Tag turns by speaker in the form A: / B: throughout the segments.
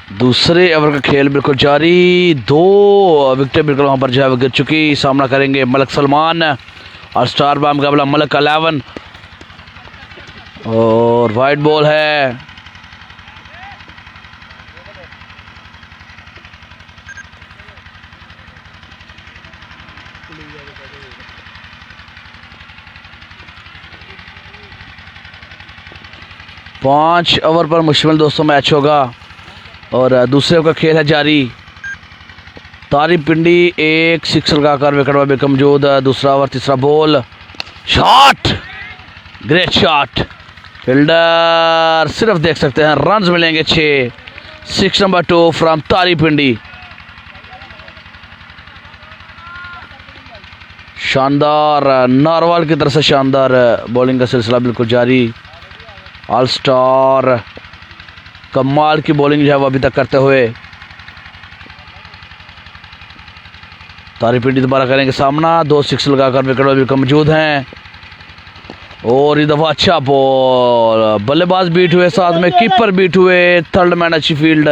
A: दूसरे ओवर का खेल बिल्कुल जारी। 2 विकेटें बिल्कुल वहाँ पर जो है गिर चुकी। सामना करेंगे मलक सलमान और स्टार बाम मुकाबला मलक 11 और वाइड बॉल है। पाँच ओवर पर मुश्किल दोस्तों मैच होगा और दूसरे ओवर का खेल है जारी। तारिक पिंडी एक सिक्स लगाकर विकेट पर बेकम मौजूद। दूसरा ओवर तीसरा ball, shot, great shot. Fielder सिर्फ देख सकते हैं रन्स मिलेंगे 6। 6 नंबर 2 फ्रॉम तारिक पिंडी। शानदार नारवाल की तरफ से शानदार बॉलिंग का सिलसिला बिल्कुल जारी। ऑल स्टार कमाल की बॉलिंग जो है वो अभी तक करते हुए। तारिक पिंडी दोबारा करेंगे सामना। 2 सिक्स लगाकर विकेट पर भी मौजूद हैं और ये दफा अच्छा बॉल। बल्लेबाज बीट हुए, साथ में कीपर बीट हुए। थर्ड मैन अच्छी फील्ड।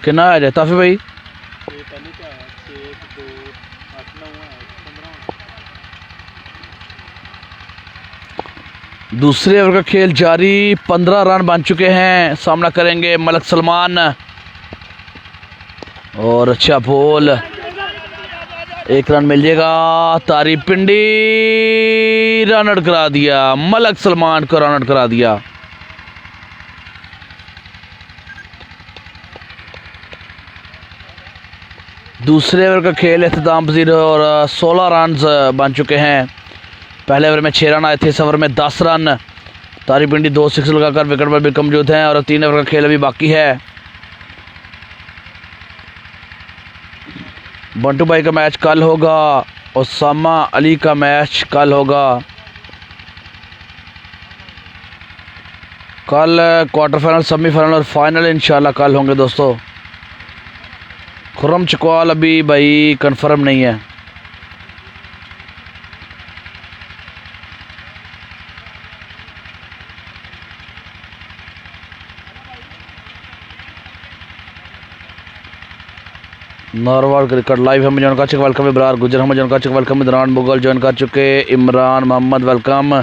A: कितना आ जाए ताफी भाई? दूसरे ओवर का खेल जारी। 15 रन बन चुके हैं। सामना करेंगे मलक सलमान और अच्छा बॉल, 1 रन मिल जाएगा। तारिक पिंडी रन आउट करा दिया। मलक सलमान को रन आउट करा दिया। दूसरे ओवर का खेल इख्तिताम पजीर और 16 रन बन चुके हैं। पहले ओवर में 6 रन आए थे, इस ओवर में 10 रन। तारिक पिंडी 2 सिक्स लगाकर विकेट पर भी मौजूद हैं और 3 ओवर का खेल अभी बाकी है। बंटू भाई का मैच कल होगा, उसामा अली का मैच कल होगा। कल क्वार्टर फाइनल, सेमीफाइनल और फाइनल इंशाल्लाह कल होंगे दोस्तों। खुर्रम चकवाल अभी भाई कंफर्म नहीं है। नॉर्मल क्रिकेट लाइव हम ज्वाइन कर चुके। वेलकम इब्रार गुजर हम ज्वाइन कर चुके। वेलकम इमरान मुगल ज्वाइन कर चुके। इमरान मोहम्मद वेलकम।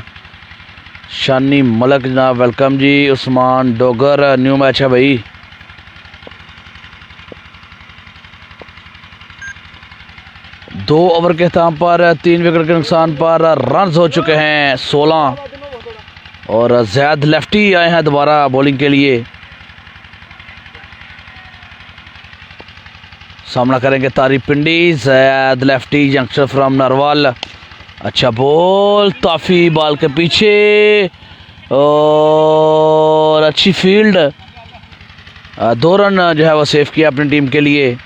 A: शानी मलक जनाब वेलकम जी। उस्मान डोगर न्यू मैच है भाई। दो ओवर के अख्ताम पर 3 विकेट के नुकसान पर रन हो चुके हैं 16 और जैद लेफ्टी आए हैं दोबारा बॉलिंग के लिए। सामना करेंगे Tariq Pindi. Zaid lefty youngster from Narowal. अच्छा बॉल, ताफी बॉल के पीछे और अच्छी फील्ड। 2 रन जो है वो सेव किया अपनी टीम के लिए।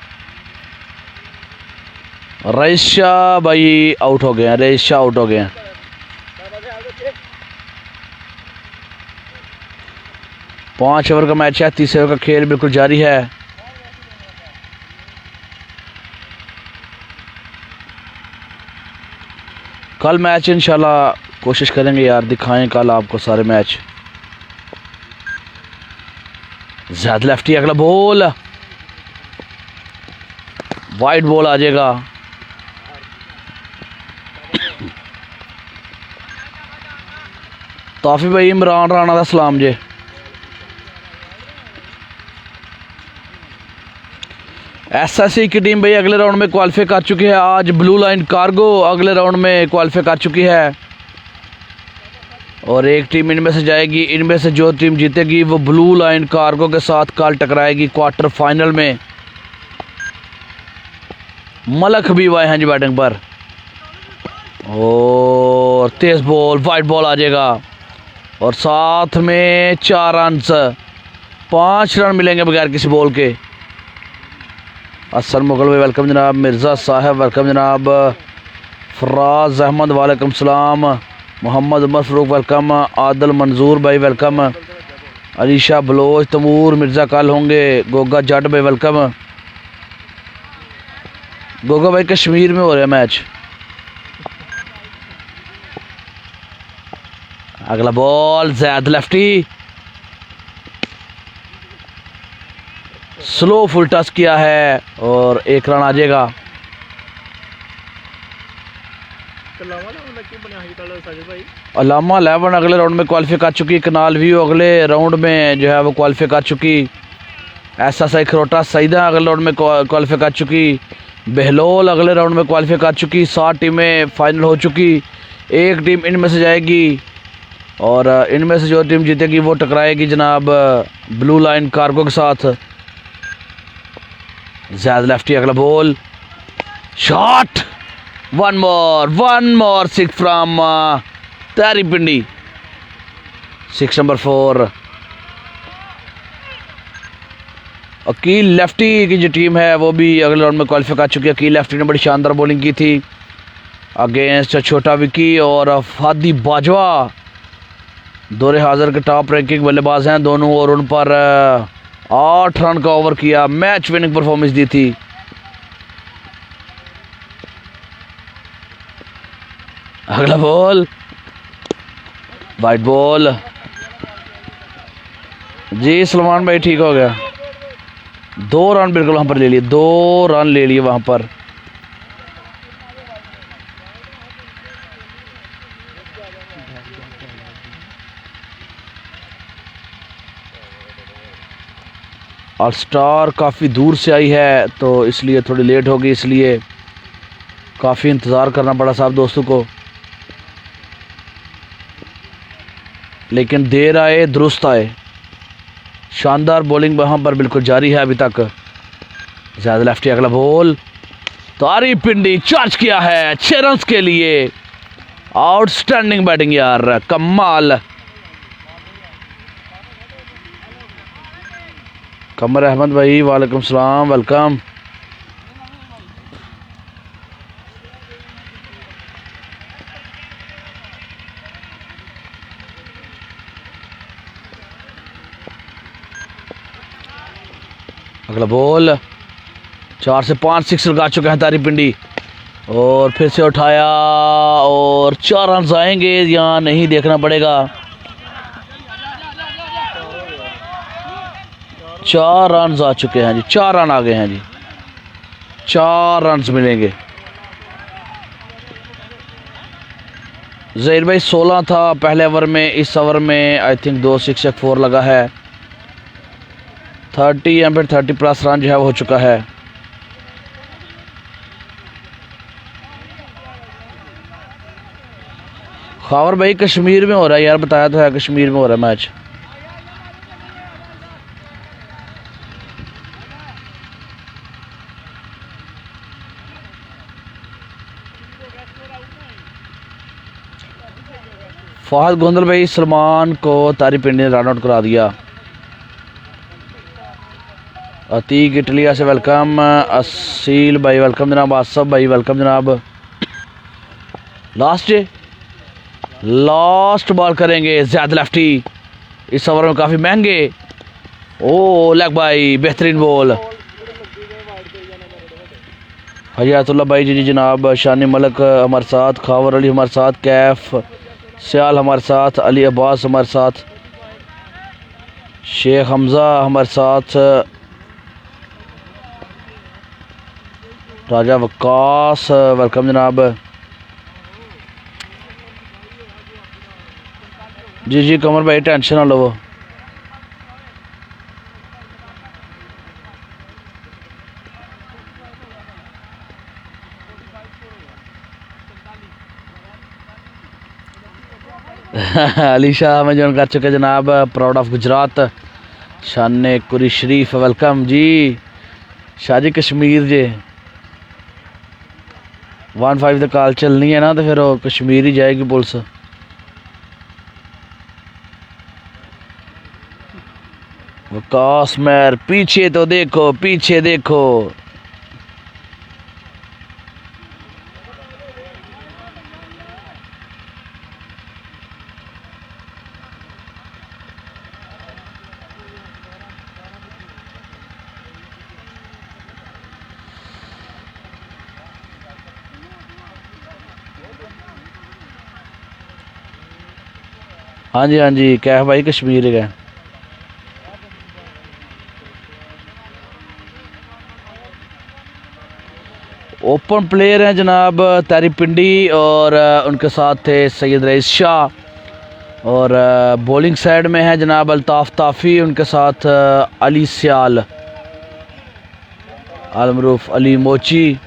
A: रईस शाह भाई आउट हो गए हैं। रईस शाह आउट हो गए हैं। पाँच ओवर का मैच है। तीसरे ओवर का खेल बिल्कुल जारी है। कल मैच इंशाल्लाह कोशिश करेंगे यार, दिखाएं कल आपको सारे मैच। ज़्याद लेफ्टी, अगला बॉल वाइड बॉल आ जाएगा। ताफी भाई इमरान राणा का सलाम जे। एसएससी की टीम भाई अगले राउंड में क्वालिफाई कर चुकी है। आज ब्लू लाइन कार्गो अगले राउंड में क्वालिफाई कर चुकी है और एक टीम इनमें से जाएगी। इनमें से जो टीम जीतेगी वो ब्लू लाइन कार्गो के साथ कल टकराएगी क्वार्टर फाइनल में। मलक भी आए हैं जी बैटिंग पर और तेज बॉल वाइड बॉल आ जाएगा और साथ में 4 रन, 5 रन मिलेंगे बगैर किसी बॉल के। असल मुगल भाई वेलकम जनाब। मिर्ज़ा साहब वेलकम जनाब। फराज अहमद वालेकुम सलाम। मोहम्मद उमर फ़रूक वेलकम। आदल मंजूर भाई वेलकम। अलीशा बलोच, तमूर मिर्ज़ा कल होंगे। गोगा जट भाई वेलकम। गोगा भाई कश्मीर में हो रहा है मैच। अगला ball Zaid lefty, slow full touch किया है और 1 रन आ जाएगा। अलामा 11 अगले राउंड में क्वालिफाई कर चुकी। कनाल व्यू अगले राउंड में जो है वो क्वालिफाई कर चुकी। ऐसा सही खरोटा सईदा अगले राउंड में क्वालिफाई कर चुकी। बहलोल अगले राउंड में क्वालिफाई कर चुकी। 7 टीमें फाइनल हो चुकी। एक टीम इनमें से जाएगी और इनमें से जो टीम जीतेगी वो टकराएगी जनाब ब्लू लाइन कार्गो के साथ। ज़्यादा लेफ्टी अगला ball, shot, one more 6 from Tari Pindi, 6 number 4। Aqeel lefty की जो टीम है वो भी अगले राउंड में क्वालिफाई कर चुकी है। अकील लेफ्टी ने बड़ी शानदार बॉलिंग की थी अगेंस्ट छोटा विकी और फादी बाजवा। दौरे हाजिर के टॉप रैंकिंग बल्लेबाज हैं दोनों और उन पर 8 रन का ओवर किया, मैच विनिंग परफॉर्मेंस दी थी। अगला बॉल वाइट बॉल जी, सलमान भाई ठीक हो गया। 2 रन बिल्कुल वहां पर ले लिए, 2 रन ले लिए वहां पर। ऑल स्टार काफ़ी दूर से आई है तो इसलिए थोड़ी लेट हो गई, इसलिए काफ़ी इंतज़ार करना पड़ा साहब दोस्तों को, लेकिन देर आए दुरुस्त आए। शानदार बॉलिंग वहाँ पर बिल्कुल जारी है अभी तक। ज़्यादा लेफ्टी अगला बॉल, तारी पिंडी चार्ज किया है 6 रन के लिए। आउटस्टैंडिंग बैटिंग यार, कमाल। कमर अहमद भाई वालेकुम सलाम, वेलकम। अगला बॉल 4 से 5 6 लगा चुके हैं तारी पिंडी और फिर से उठाया और 4 रन आएंगे या नहीं देखना पड़ेगा। 4 रन आ चुके हैं जी, 4 रन आ गए हैं जी, 4 रन मिलेंगे। जहीर भाई 16 था पहले ओवर में, इस ओवर में आई थिंक 2 6 4 लगा है। 30 या फिर 30 प्लस रन जो है वो हो चुका है। खावर भाई कश्मीर में हो रहा है यार, बताया तो है कश्मीर में हो रहा है मैच। फहद गोंदल भाई सलमान को तारी पिंडी ने रन आउट करा दिया। अतीक इटलिया से वेलकम। असील भाई वेलकम जनाब। आसफ भाई वेलकम जनाब। लास्ट बॉल करेंगे ज़्यादा लेफ्टी, इस ओवर में काफ़ी महंगे। ओ लेग भाई, बेहतरीन बॉल। हयातुल्ला भाई जी जनाब। शानी मलक हमारे साथ, खावर अली हमारे साथ, कैफ सियाल हमारे साथ, अली अब्बास हमारे साथ, शेख हमज़ा हमारे साथ, राजा वक्कास वेलकम जनाब। जी कमर भाई टेंशन ना लो। अली शाह में ज्वाइन कर चुके जनाब। प्राउड ऑफ गुजरात शान कुरी शरीफ वेलकम जी। शाहजी कश्मीर जे 15 तक कॉल चलनी है ना तो फिर वो कश्मीर ही जाएगी पुलिस। वकास मैर पीछे तो देखो, पीछे देखो। हाँ जी कैफ भाई कश्मीर का। ओपन प्लेयर हैं जनाब तारी पिंडी और उनके साथ थे सैयद रईस शाह। और बॉलिंग साइड में है जनाब अल्ताफ़ ताफ़ी, उनके साथ अली सियाल, आलमरूफ अली मोची।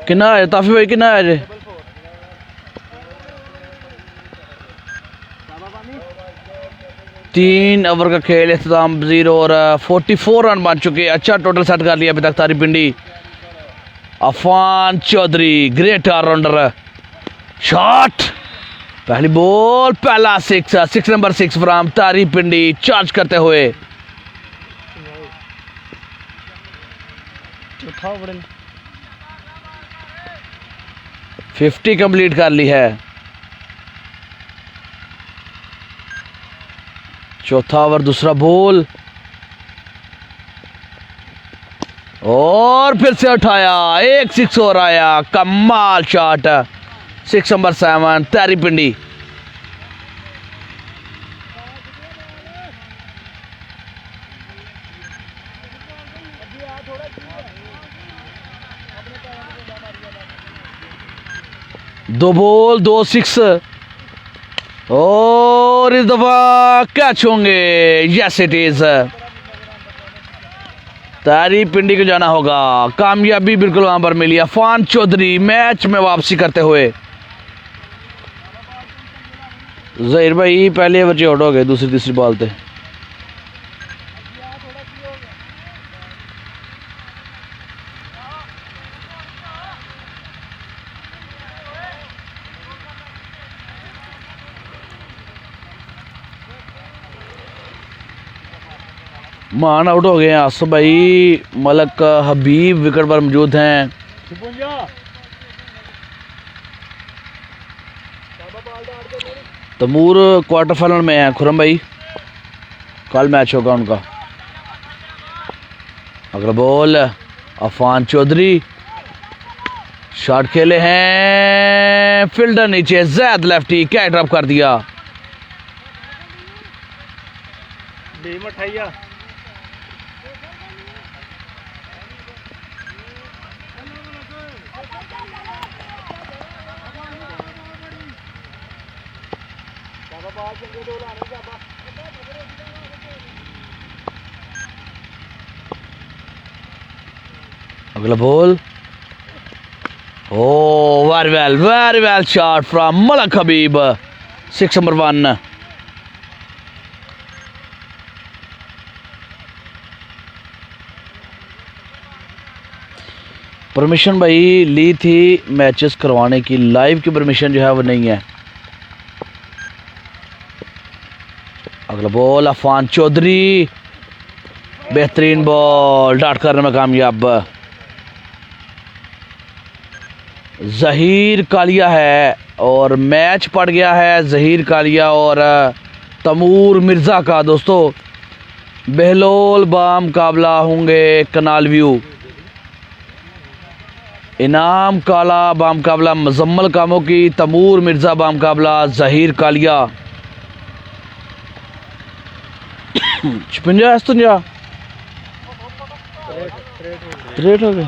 A: कितना है ताफ़ी भाई, कितना है जे? तीन ओवर का खेल इख्तिताम पजीर और 44 रन बन चुके। अच्छा टोटल सेट कर लिया अभी तक Tari Pindi. Afan Chaudhary great allrounder, shot, पहली बॉल, पहला six, 6 number 6 from Tari Pindi charge करते हुए। 50 कंप्लीट कर ली है। चौथा ओवर दूसरा बॉल और फिर से उठाया, एक 6 और आया, कमाल शॉट, 6 नंबर 7 तारी पिंडी। दो बॉल 2 6 और इस दफा कैच होंगे। यस इट इज, तारी पिंडी को जाना होगा। कामयाबी बिल्कुल वहां पर मिली। अफान चौधरी मैच में वापसी करते हुए। जहीर भाई पहले ओवर आउट हो गए दूसरी तीसरी बॉल पे। मान आउट हो गए हैं आसफ भाई। मलक हबीब विकेट पर मौजूद हैं। तमूर क्वार्टर फाइनल में हैं खुरम भाई, कल मैच होगा उनका। अगला बॉल अफान चौधरी, शॉट खेले हैं, फील्डर नीचे, जैद लेफ्टी कैच ड्रॉप कर दिया। अगला ball, oh very well shot from Malak Habib, 6 number 1। Permission भाई ली थी मैचेस करवाने की, लाइव की परमिशन जो है वो नहीं है। अगला बॉल अफान चौधरी, बेहतरीन बॉल, डॉट करने में कामयाब। जहीर कालिया है और मैच पड़ गया है जहीर कालिया और तमूर मिर्ज़ा का। दोस्तों बहलोल बामुकाबला होंगे कनाल व्यू। इनाम काला बामुकाबला मुजम्मल कामों की, तमूर मिर्ज़ा बामुकाबला जहीर कालिया। 56 57 रेट हो गए।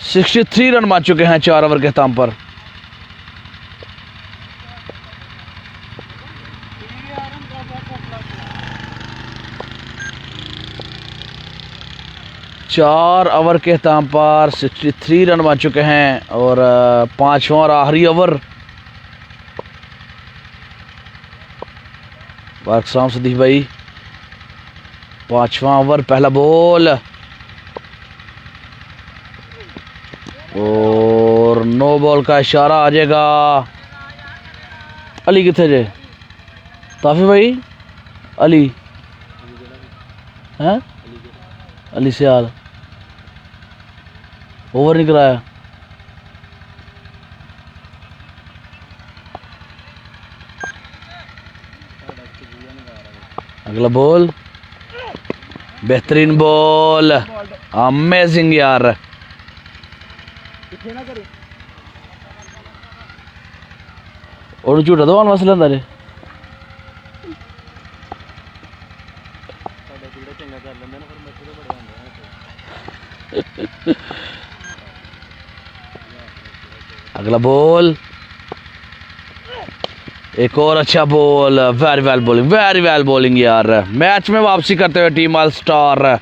A: 63 रन मार चुके हैं 4 ओवर के अख्ताम पर। चार ओवर के अख्ताम पर 63 रन मार चुके हैं और 5वां और आखिरी ओवर। वाकसाम सदीक भाई, 5वां ओवर, पहला बॉल और नो बॉल का इशारा आ जाएगा। अली कितने जे ताफी भाई, अली हैं, अली सियाल ओवर नहीं कराया। अगला बॉल, बेहतरीन बॉल, अमेजिंग यार, और झूठा दवान वास्ते लेंदा रे अगला बॉल, एक और अच्छा बॉल, वेरी वेल बॉलिंग यार। मैच में वापसी करते हुए टीम ऑल स्टार।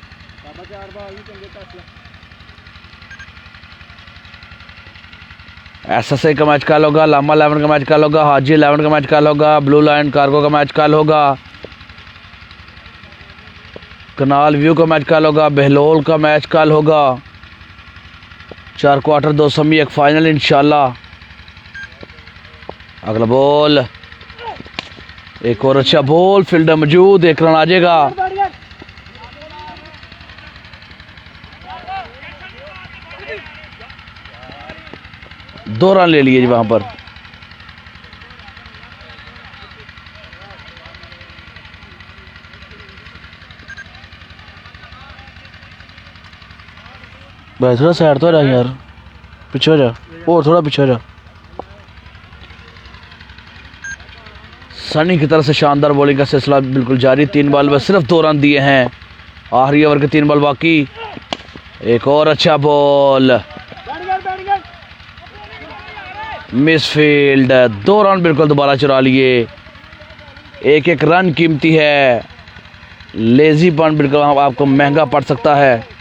A: एसएसए का मैच कल होगा, लामा 11 का मैच कल होगा, हाजी 11 का मैच कल होगा, ब्लू लायन कार्गो का मैच कल होगा, कनाल व्यू का मैच कल होगा, बहलोल का मैच कल होगा। 4 क्वार्टर 2 सेमी, एक फाइनल इंशाल्लाह। अगला बॉल, एक और अच्छा बॉल, फील्डर मौजूद, एक रन आ जाएगा। दो रन ले लिए जी वहां पर। भाई थोड़ा साइड तो जा यार, पीछे हो जा, और थोड़ा पीछे हो जा। सनी की तरफ से शानदार बॉलिंग का सिलसिला बिल्कुल जारी। 3 बॉल में सिर्फ 2 रन दिए हैं, आखिरी ओवर के 3 बॉल बाकी। एक और अच्छा बॉल, मिसफील्ड, 2 रन बिल्कुल दोबारा चुरा लिए। एक एक रन कीमती है, लेजी पन बिल्कुल आपको महंगा पड़ सकता है।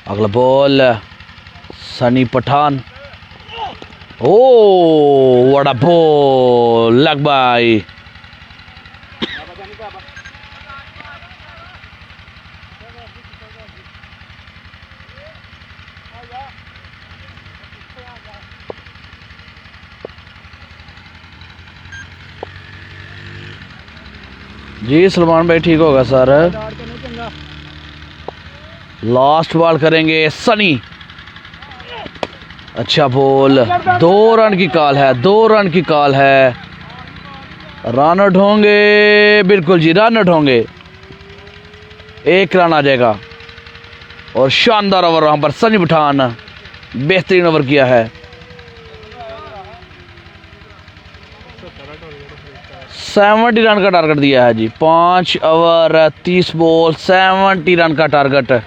A: अगला ball, Sunny Pathan, oh what a ball, लग बाई। जी सलमान भाई ठीक होगा सर। लास्ट बॉल करेंगे सनी, अच्छा बॉल, 2 रन की कॉल है, 2 रन की कॉल है। रन आउट होंगे, बिल्कुल जी रन आउट होंगे, 1 रन आ जाएगा। और शानदार ओवर वहां पर सनी पठान, बेहतरीन ओवर किया है। 70 रन का टारगेट दिया है जी, 5 ओवर 30 बॉल, 70 रन का टारगेट।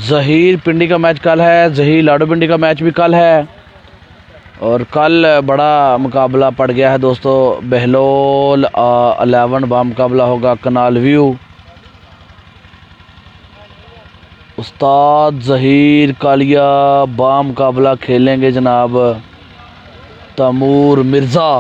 A: जहीर पिंडी का मैच कल है, जहीर लाडो पिंडी का मैच भी कल है। और कल बड़ा मुकाबला पड़ गया है दोस्तों, बहलोल 11 मुकाबला होगा, कनाल व्यू उस्ताद जहीर कालिया मुकाबला खेलेंगे जनाब तैमूर मिर्ज़ा।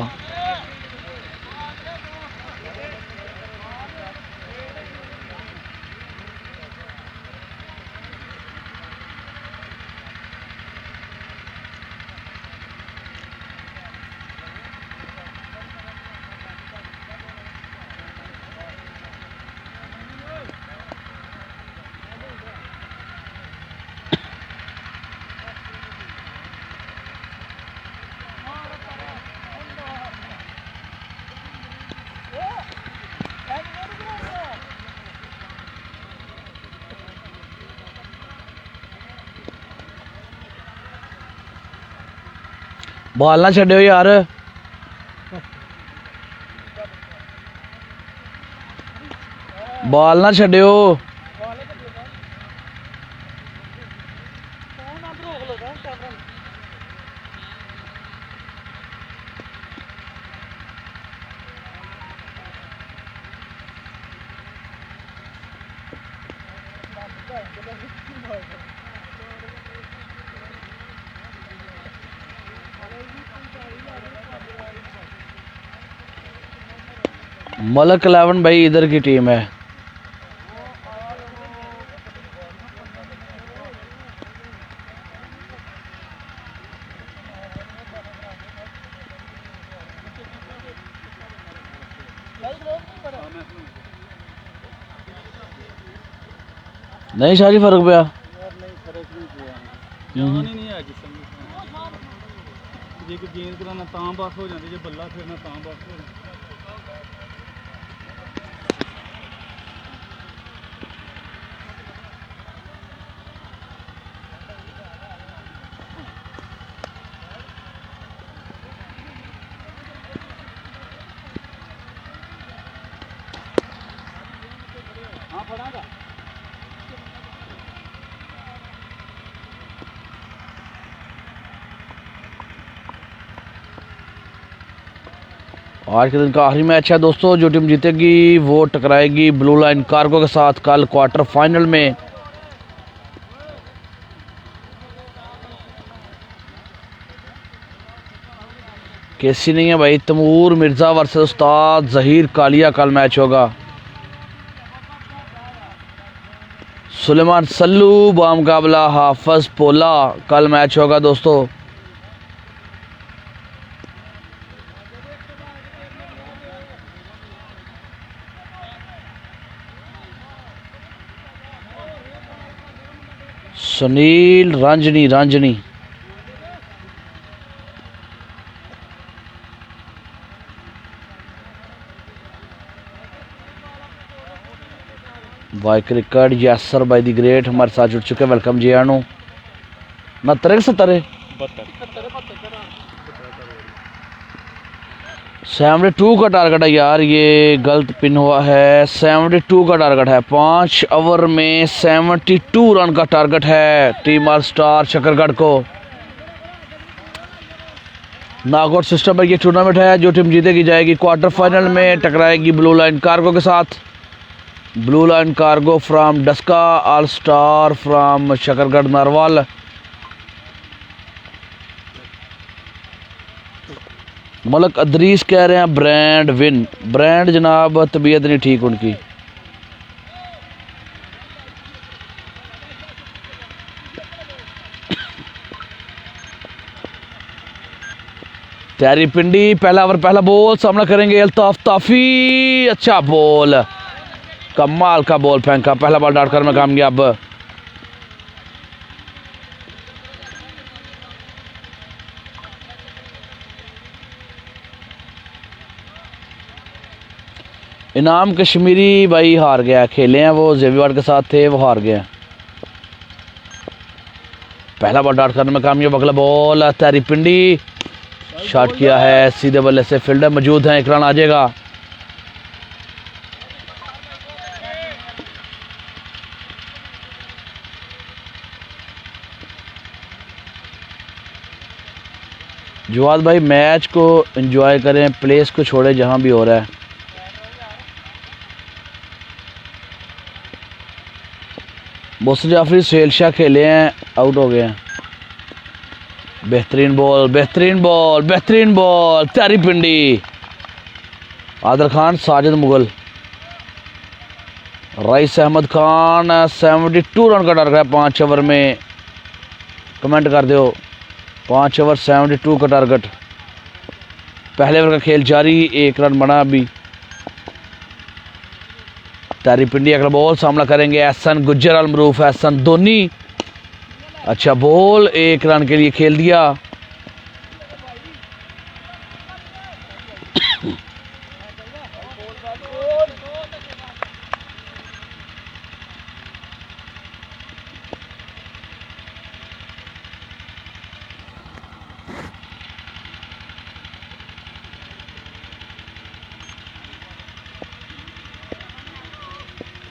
A: बॉल ना छड्डियो यार, बॉल ना छड्डियो। मलक 11 भाई इधर की टीम है। नहीं शाह जी फर्क पिया
B: नहीं है किस्म जे गेंद कराना तां बस हो जाती, जो बल्ला फिरना तां बस हो जाती। हाँ फड़ागा
A: आज के दिन का आखिरी मैच है दोस्तों। जो टीम जीतेगी वो टकराएगी ब्लू लाइन कार्गो के साथ कल क्वार्टर फाइनल में। कैसी नहीं है भाई, तैमूर मिर्जा वर्सेस उस्ताद जहीर कालिया कल मैच होगा। सुलेमान सल्लू बामुकाबला हाफज पोला कल मैच होगा दोस्तों। सुनील रंजनी बाई क्रिकेट यासर बाई दी ग्रेट हमारे साथ जुड़ चुके हैं। वेलकम जी आनू ना तरह 72 का टारगेट है यार, ये गलत पिन हुआ है। 72 का टारगेट है, 5 ओवर में 72 रन का टारगेट है टीम ऑल स्टार शकरगढ़ को। नॉकआउट सिस्टम पर ये टूर्नामेंट है। जो टीम जीतेगी जाएगी क्वार्टर फाइनल में, टकराएगी ब्लू लाइन कार्गो के साथ। Blue line cargo from Daska, all star from Shakargarh Narowal. Malik Idrees कह रहे हैं ब्रांड विन। ब्रांड जनाब तबीयत नहीं ठीक उनकी। तैयारी पिंडी, पहला ओवर पहला बॉल, सामना करेंगे अल्ताफ ताफी। अच्छा बॉल, कमाल का बॉल फेंका, पहला बॉल डाट कर में कामयाब। इनाम कश्मीरी भाई हार गया, खेले हैं वो जेबीवाड़ के साथ थे, वो हार गया। पहला बॉल डाट करने में कामयाब, अगला बॉल तैयारी पिंडी, शॉट किया है सीधे बल्ले से, फील्डर मौजूद हैं, एक रन आ जाएगा। जवाद भाई मैच को एंजॉय करें, प्लेस को छोड़े जहां भी हो रहा है। मोहसिन जाफरी सुहेल शाह खेले हैं, आउट हो गए हैं। बेहतरीन बॉल, बेहतरीन बॉल, बेहतरीन बॉल, तैयारी पिंडी, आदिल खान, साजिद मुगल, रईस अहमद खान। 72 रन का टारगेट है 5 ओवर में। कमेंट कर दो, 5 ओवर 72 का टारगेट। पहले ओवर का खेल जारी, 1 रन बना अभी। तैयारी पिंडी, अगला बॉल, सामना करेंगे एहसन गुज्जर अल मरूफ, एहसन धोनी। अच्छा बॉल, 1 रन के लिए खेल दिया।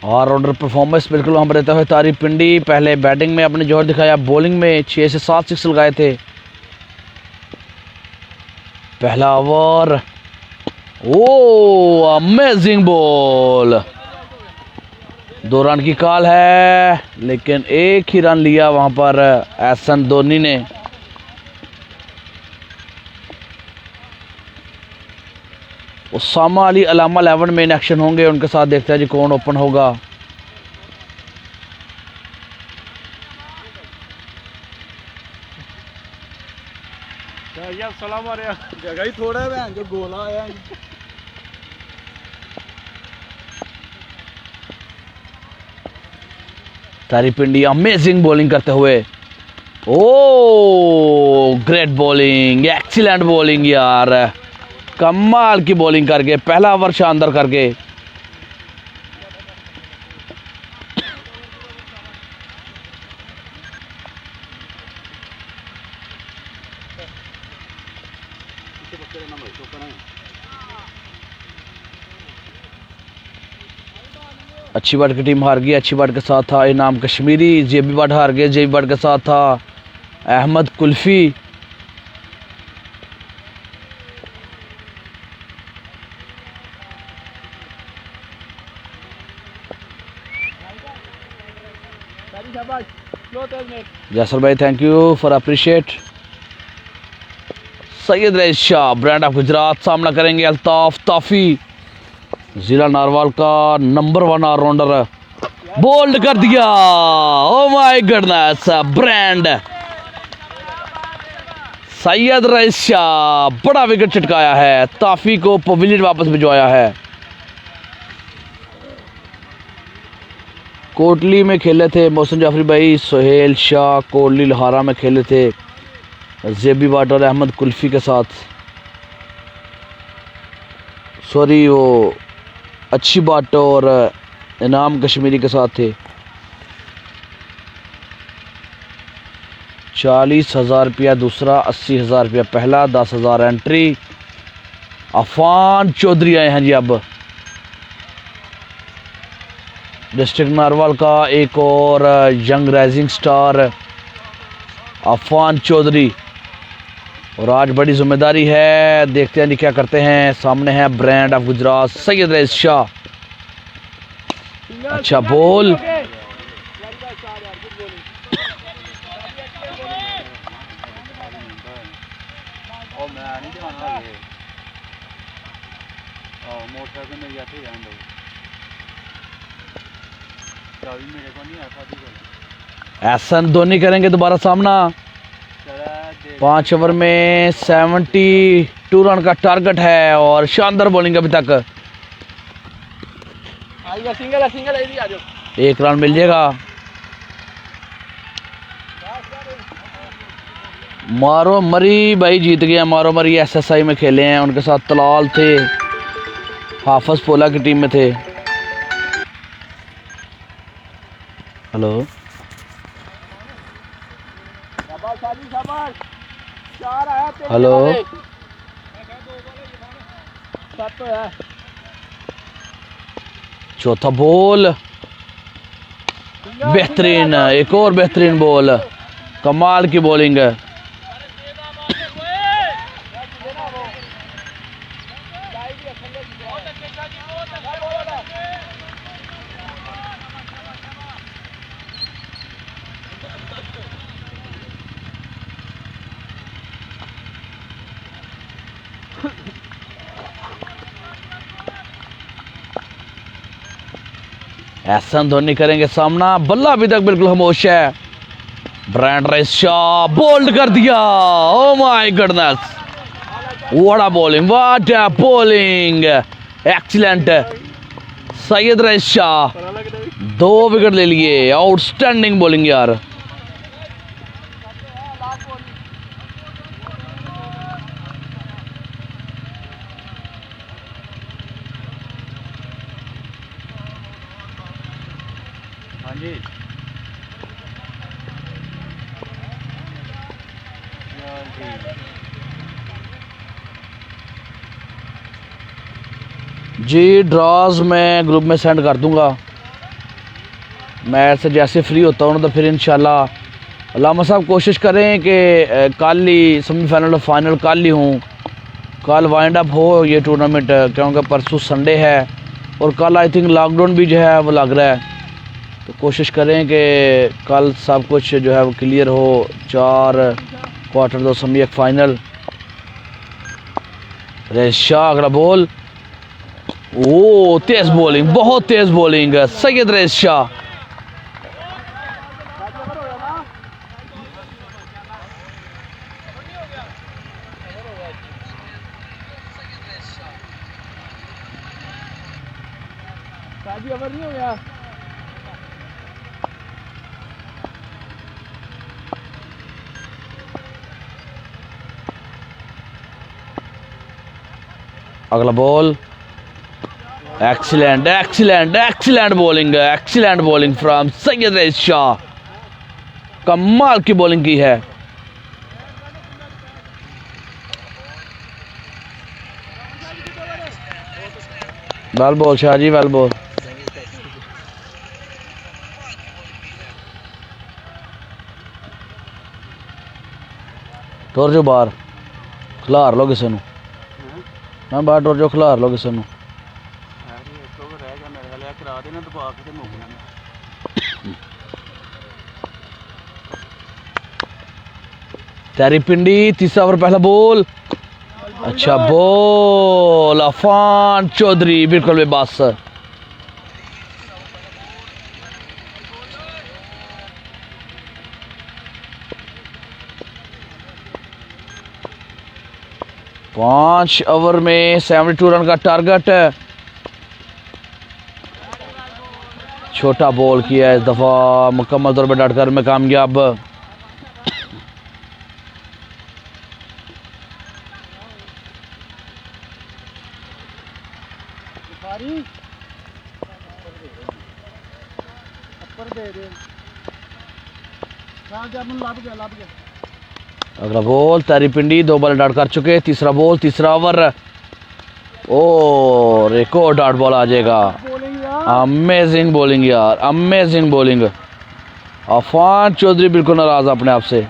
A: ऑलराउंडर परफॉर्मेंस बिल्कुल हम रहते हुए तारीफ पिंडी, पहले बैटिंग में अपने जोर दिखाया, बॉलिंग में 6 से 7 सिक्स लगाए थे। पहला ओवर, ओ अमेजिंग बॉल, 2 रन की कॉल है, लेकिन 1 ही रन लिया वहां पर एहसन धोनी ने। उसामा अली अलामा 11 में इन एक्शन होंगे, उनके साथ देखते हैं जी कौन ओपन होगा।
B: सलाम आ रहा जगह ही थोड़ा है जो गोला आया।
A: तारीपिंडी अमेजिंग बॉलिंग करते हुए। ओ ग्रेट बॉलिंग, एक्सीलेंट बॉलिंग यार, कमाल की बॉलिंग करके पहला ओवर शानदार करके। अच्छी बट की टीम हार गई। अच्छी बट के साथ था इनाम कश्मीरी। जेबी बट हार गए। जेबी बट के साथ था अहमद कुल्फी। जैसर भाई thank you for appreciate. Syed rice Shah brand of Gujarat सामना करेंगे अल्ताफ ताफी, जिला नारवाल का नंबर 1 ऑलराउंडर। बोल्ड कर दिया, oh my goodness, brand Syed rice Shah बड़ा विकेट छिटकाया है, ताफी को पवेलियन वापस भिजवाया है। कोटली में खेले थे मोहसिन जाफरी भाई, सोहेल शाह कोटली लहारा में खेले थे जेबी बाट और अहमद कुल्फी के साथ। सॉरी वो अच्छी बाट और इनाम कश्मीरी के साथ थे। 40,000 रुपया दूसरा, 80,000 रुपया पहला, 10,000 एंट्री। अफान चौधरी आए हैं जी अब डिस्ट्रिक्ट नारवाल का एक और young rising star Afan Chaudhry, और आज बड़ी जिम्मेदारी है। देखते हैं जी क्या करते हैं। सामने है brand of Gujarat Syed rice Shah. अच्छा बोल, एहसन धोनी करेंगे दोबारा सामना। 5 ओवर में 72 रन का टारगेट है और शानदार बॉलिंग अभी तक। एक रन मिल जाएगा। मारो मरी भाई जीत गया। मारो मरी एसएसआई में खेले हैं, उनके साथ तलाल थे, हाफिज पोला की टीम में थे। हेलो हेलो, चौथा बॉल बेहतरीन, एक और बेहतरीन बॉल, कमाल की बॉलिंग है। एहसन धोनी करेंगे सामना। बल्ला अभी तक बिल्कुल खामोश है। ब्रांड रईस शाह बोल्ड कर दिया। Oh my goodness, what a bowling, what a bowling, excellent. Syed rice Shah 2 wicket ले लिए। आउटस्टैंडिंग बॉलिंग यार। जी ड्रॉज मैं ग्रुप में सेंड कर दूंगा। मैं से जैसे फ्री होता हूँ तो फिर इंशाल्लाह अल्लामा साहब कोशिश करें कि कल ही सेमीफाइनल और फाइनल कल ही हूँ। कल वाइंड अप हो ये टूर्नामेंट, क्योंकि परसों संडे है और कल आई थिंक लॉकडाउन भी जो है वो लग रहा है। तो कोशिश करें कि कल सब कुछ जो है वो क्लियर हो। 4 क्वार्टर 2 सेमी, एक फाइनल। रईस शाह अगला बॉल। ओ तेज बॉलिंग, बहुत तेज बॉलिंग, सैयद रईस शाह। अगला ball, excellent excellent excellent bowling from Syed rice Shah, कमाल की बॉलिंग की है। Well ball Shah ji, well ball. टोर जो बाहर खिलार लो किसी ਨੂੰ, मैं बाहर टोर जो खिलार लो किसी ਨੂੰ। तैरी पिंडी, तीसरा ओवर पहला बॉल, अच्छा बॉल, अफान चौधरी बिल्कुल बेबस। पांच ओवर में 72 रन का टारगेट। छोटा बॉल किया इस दफा, मुकम्मल तौर पर डटकर में कामयाब। अगला बॉल, तारी पिंडी 2 बॉल डाट कर चुके। तीसरा बॉल, तीसरा ओवर, और एक और डॉट बॉल आ जाएगा। अमेजिंग बॉलिंग यार, अमेजिंग बॉलिंग। अफान चौधरी बिल्कुल नाराज अपने आप से।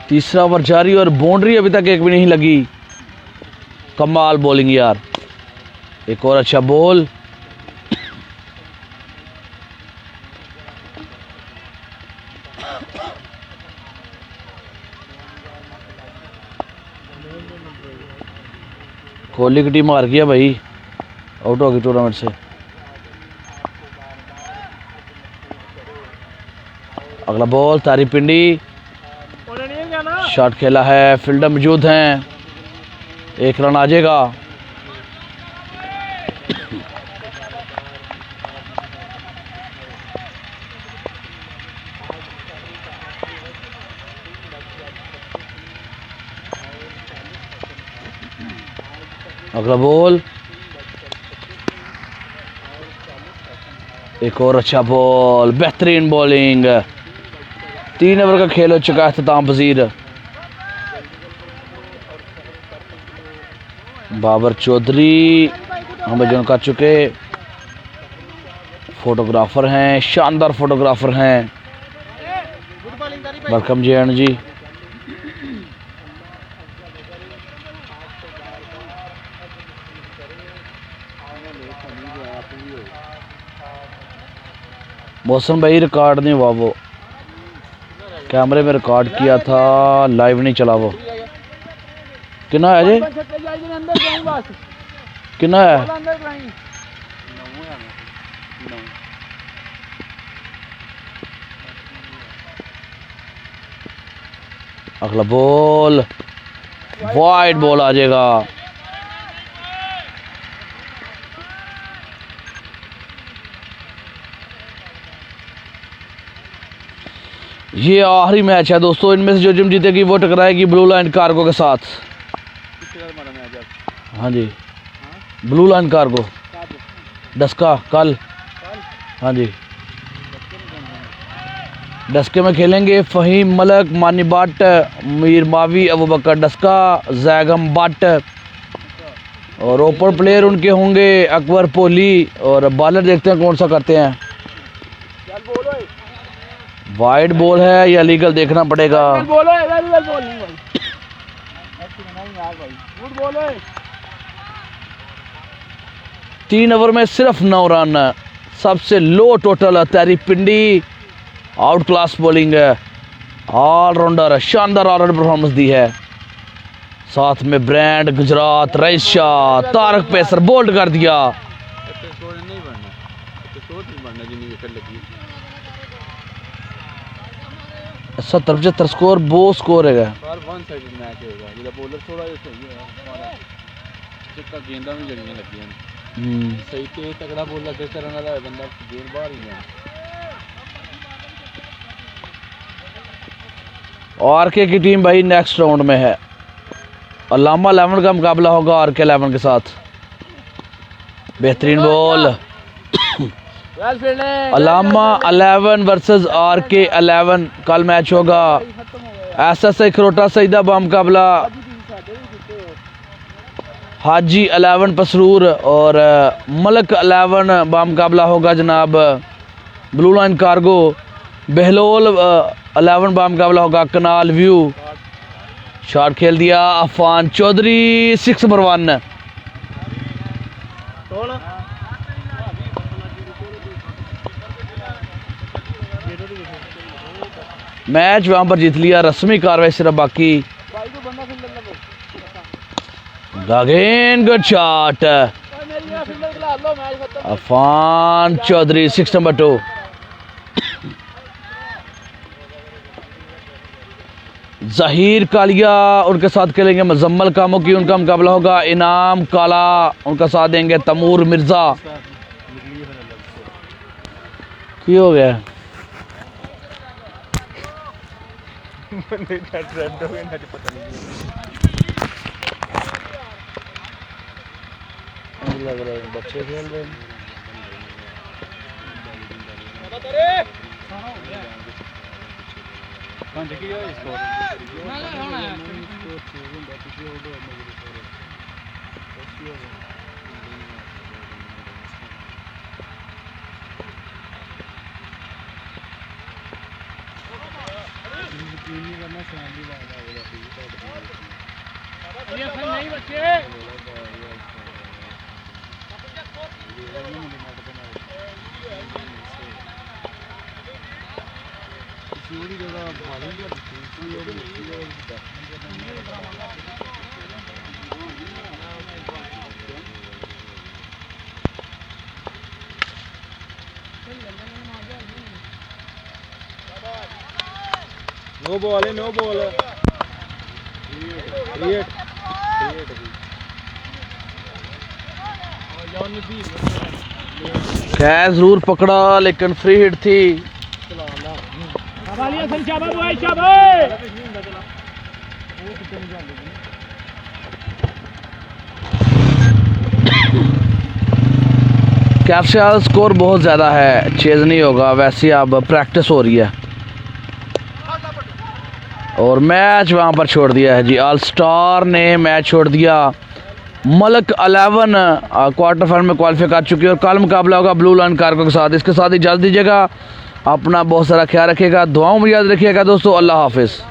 A: तीसरा ओवर जारी और बाउंड्री अभी तक एक भी नहीं लगी। कमाल बॉलिंग यार। एक और अच्छा बॉल, कोहली की टीम हार गया भाई, आउट हो गई टूर्नामेंट से। अगला बॉल, तारी पिंडी, शॉट खेला है, फील्डर मौजूद हैं, 1 रन आ जाएगा। अगला बॉल, एक और अच्छा बॉल, बेहतरीन बॉलिंग। 3 ओवर का खेल हो चुका है इख्तिताम पजीर। बाबर चौधरी हमें जो कर चुके, फोटोग्राफर हैं, शानदार फोटोग्राफर हैं। वेलकम जी एंड जी। मौसम भाई रिकॉर्ड नहीं हुआ, वो कैमरे में रिकॉर्ड किया था, लाइव नहीं चला वो। कितना है जी, कितना है? अगला बॉल, वाइड बॉल आ जाएगा। ये आखिरी मैच है दोस्तों, इनमें से जो टीम जीतेगी वो टकराएगी ब्लू लाइन कार्गो के साथ। हाँ जी, ब्लू लाइन कार्गो डस्का कल। हाँ जी, डस्के में खेलेंगे फ़हीम मलक, मानी बट, मीर मावी, अबू बकर डस्का, जैगम बट, और ओपन प्लेयर उनके होंगे अकबर पोली, और बॉलर देखते हैं कौन सा करते हैं। वाइड बॉल है या लीगल देखना पड़ेगा। 3 ओवर में सिर्फ 9 रन, सबसे लो टोटल। तैरी पिंडी आउट क्लास बॉलिंग है, ऑलराउंडर, शानदार ऑलराउंडर परफॉर्मेंस दी है। साथ में brand, Gujarat, rice Shah, Tarak pacer bold कर दिया। 70-75 स्कोर, वो स्कोर है।
B: सही तेज तगड़ा बोल लगे करने वाला बंदा गेंद बाहर ही है।
A: आरके की टीम भाई नेक्स्ट राउंड में है। अल्लामा 11 का मुकाबला होगा आरके 11 के साथ। बेहतरीन बॉल। अल्लामा 11 वर्सेस आरके 11 कल मैच होगा। एसएसआई खरोटा सईदा बा मुकाबला हाजी 11 पसरूर और मलक 11 बा मुकाबला होगा जनाब ब्लू लाइन कार्गो। बहलोल 11 बा मुकाबला होगा कनाल व्यू। शॉट खेल दिया अफान चौधरी 6 नंबर 1। मैच वहां पर जीत लिया। रस्मी कार्रवाई सिर्फ बाकी। Again good shot Afan Chaudhry 6 number 2। Zaheer Kalia उनके साथ खेलेंगे मुजम्मल कामों की। उनका मुकाबला होगा इनाम काला। उनका साथ देंगे तमूर मिर्जा। की हो गया लग रहा है बच्चे खेल रहे हैं।
B: नो बॉल है, नो बॉल है।
A: कैच जरूर पकड़ा लेकिन फ्री हिट थी। कैप्शल स्कोर बहुत ज़्यादा है, चेज नहीं होगा। वैसे अब प्रैक्टिस हो रही है और मैच वहाँ पर छोड़ दिया है जी। ऑल स्टार ने मैच छोड़ दिया। मलक 11 क्वार्टर फाइनल में क्वालिफाई कर चुकी है और कल मुकाबला होगा ब्लू लाइन कार्गो के साथ। इसके साथ इजाज़त दीजिएगा। अपना बहुत सारा ख्याल रखिएगा, दुआओं में याद रखिएगा दोस्तों। अल्लाह हाफिज़।